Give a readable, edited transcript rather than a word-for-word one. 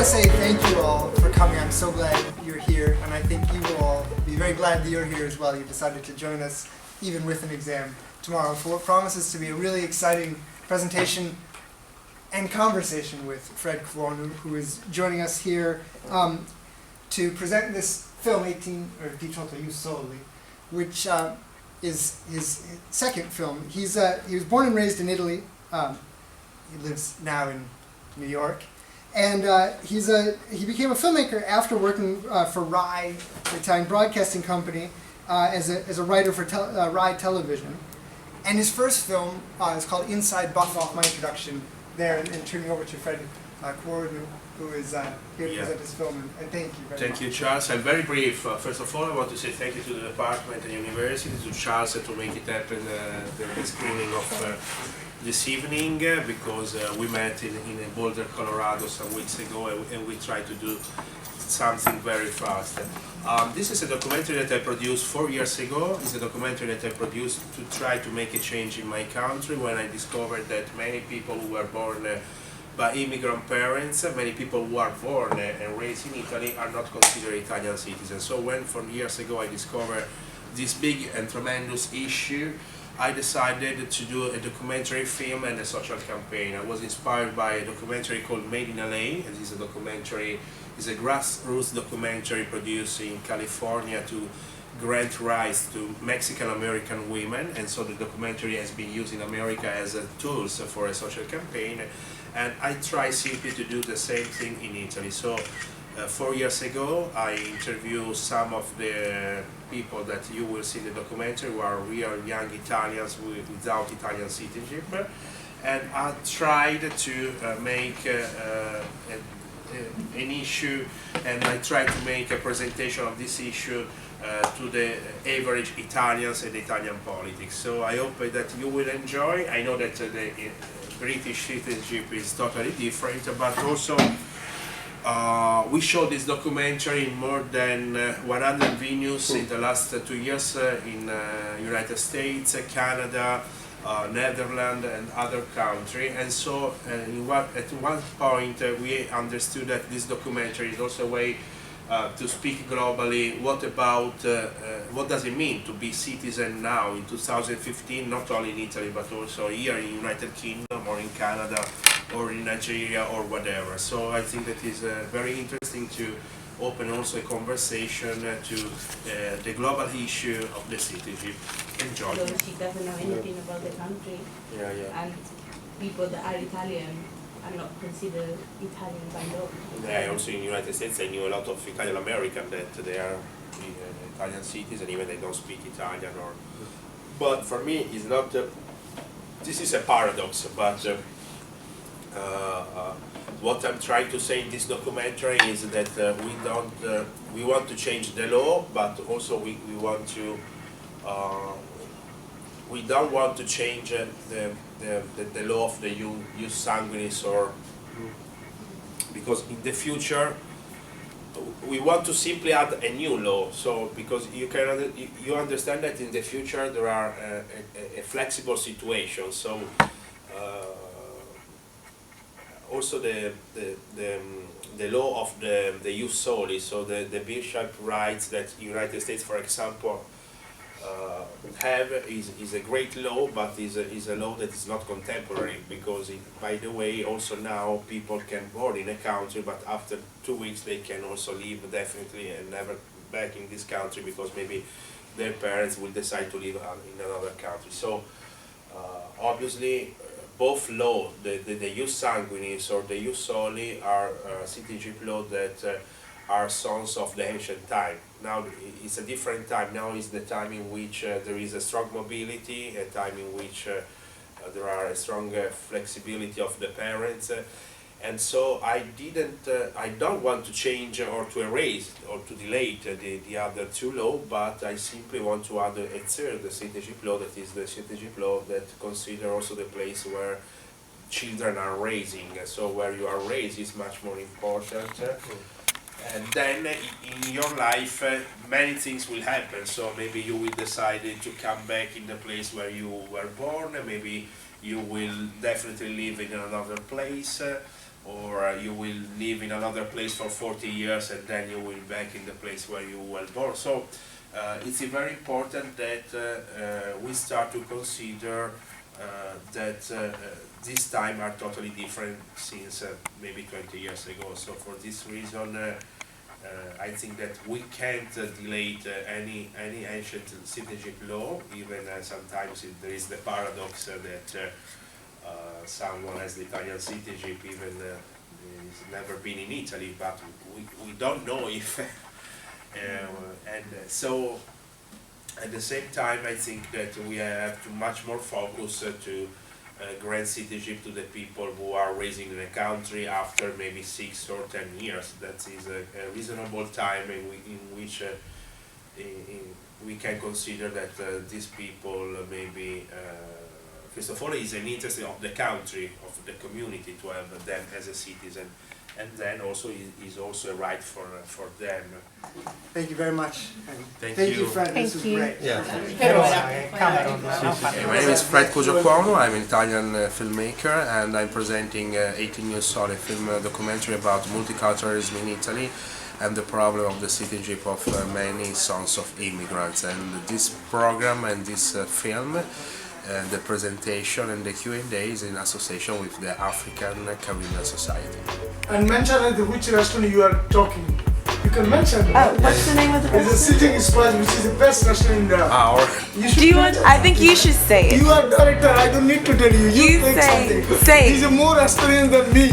to say thank you all for coming. I'm so glad you're here, and I think you will all be very glad that you're here as well. You decided to join us even with an exam tomorrow for what promises to be a really exciting presentation and conversation with Fred Kuwornu, who is joining us here to present this film, 18 IUS SOLI, which is his second film. He was born and raised in Italy. He lives now in New York. And he became a filmmaker after working for RAI, the Italian broadcasting company, as a writer for RAI television. And his first film is called Inside Buff Off. My introduction there, and turning over to Fred Kuwornu, who is here to present his film. And thank you very much. Thank you, Charles. I'm very brief. First of all, I want to say thank you to the department and university, to Charles to make it happen, the screening of this evening, because we met in Boulder, Colorado some weeks ago, and we tried to do something very fast. This is a documentary that I produced 4 years ago. It's a documentary that I produced to try to make a change in my country when I discovered that many people who were born by immigrant parents, many people who are born and raised in Italy are not considered Italian citizens. So when 4 years ago I discovered this big and tremendous issue, I decided to do a documentary film and a social campaign. I was inspired by a documentary called Made in LA. This is a documentary, it's a grassroots documentary produced in California to grant rights to Mexican American women, and so the documentary has been used in America as a tool for a social campaign, and I try simply to do the same thing in Italy. So 4 years ago I interviewed some of the people that you will see in the documentary who are real young Italians without Italian citizenship, and I tried to make an issue, and I tried to make a presentation of this issue to the average Italians and Italian politics. So I hope that you will enjoy. I know that the British citizenship is totally different, but also we showed this documentary in more than 100 venues in the last 2 years in United States, Canada, Netherlands and other countries. And so at one point we understood that this documentary is also a way to speak globally. What does it mean to be citizen now in 2015, not only in Italy but also here in United Kingdom or in Canada or in Nigeria or whatever. So I think that is very interesting to open also a conversation to the global issue of the citizenship. Enjoy. So she doesn't know anything about the country, and people that are Italian are not considered Italian by law. Yeah, also in the United States I knew a lot of Italian Americans that they are Italian citizens, even they don't speak Italian. But for me, it's not. This is a paradox, but. What I'm trying to say in this documentary is that we want to change the law, but also we don't want to change the law of the ius sanguinis, or because in the future we want to simply add a new law. So because you understand that in the future there are a flexible situation. So. Also the law of the ius soli, so the bishop rights that the United States, for example, have is a great law, but is a law that is not contemporary, because by the way, also now people can born in a country, but after 2 weeks they can also leave definitely and never back in this country, because maybe their parents will decide to live in another country. So obviously both law, the ius sanguinis or the ius soli, are citizenship law that are sons of the ancient time. Now it's a different time. Now is the time in which there is a strong mobility, a time in which there are a strong flexibility of the parents, and so I don't want to change or to erase or to delete the other two laws, but I simply want to add a third citizenship law, that is the citizenship law that consider also the place where children are raising. So where you are raised is much more important. And then in your life many things will happen. So maybe you will decide to come back in the place where you were born, maybe you will definitely live in another place. or you will live in another place for 40 years and then you will back in the place where you were born. So it's very important that we start to consider that this time are totally different since maybe 20 years ago. So for this reason, I think that we can't delete any ancient citizenship law, even sometimes there is the paradox that someone has the Italian citizenship even has never been in Italy, but we don't know if and so at the same time I think that we have to much more focus to grant citizenship to the people who are raising in the country after maybe 6 or 10 years. That is a reasonable time in which we can consider that these people maybe first of all, it's an interest of the country, of the community to have them as a citizen, and then also is also a right for them. Thank you very much. And Thank you. Fred. This was great. Yeah. My name is Fred Kudjo Kuwornu. I'm an Italian filmmaker, and I'm presenting IUS SOLI film documentary about multiculturalism in Italy and the problem of the citizenship of many sons of immigrants. And this program and this film, the presentation and the Q&A is in association with the African Caribbean Society. And mention which restaurant you are talking. You can mention it. What's the name of the It's a restaurant? sitting spot, which is the best restaurant in the. You should Do you want? I think you should say it. You are director. I don't need to tell you. You take say- something. say it. He's a more experienced than me.